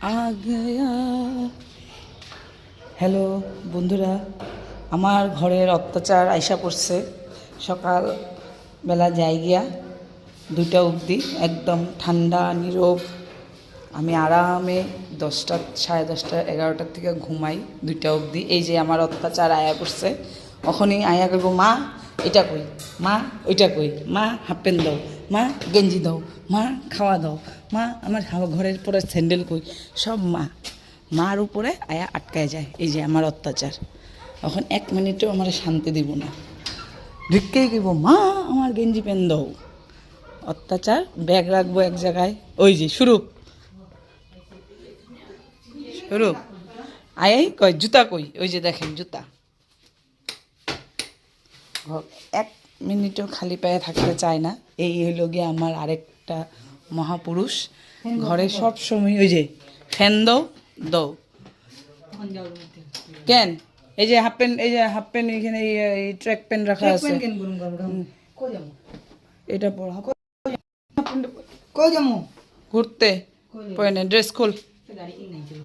আ Gaya. Hello বন্ধুরা, আমার ঘরের অত্যাচার আইসা পড়ছে। সকাল বেলা যাই গিয়া 2টা অবধি একদম ঠান্ডা নীরব। আমি আরামে 10টা, 10:30, 11টার থেকে ঘুমাই 2টা অবধি। এই যে আমার অত্যাচার আয়া পড়ছে। ওখানেই আয়া করব, মা এটা কই, মা ওইটা কই, মা হাফ প্যান্ট দাও, মা গেঞ্জি দাও, মা খাওয়া দাও, মা আমার ঘরের পরে স্যান্ডেল কই, সব মার উপরে আয়া আটকায় যায়। এই যে আমার অত্যাচার। এখন 1 মিনিটও আমার শান্তি দিব না। ঢুকতেই কইব, মা আমার গেঞ্জি প্যান্ট দাও। অত্যাচার। ব্যাগ রাখবো এক জায়গায়। ওই যে শুরু শুরু আয়াই কয় জুতা কই, ওই যে দেখেন জুতা। 1 মিনিটও খালি পায়ে থাকতে চায় না। এই হইল গিয়ে আমার আরেকটা মহাপুরুষ। ঘরে সব সময় ওই যে ফ্যান দাও দাও কেন, এই যে হাফ প্যান্ট, এই যে হাফ প্যান্ট এখানে এই ট্র্যাক প্যান্ট রাখা আছে, এটা পরা ঘুরতে পরে নে, ড্রেস খোল।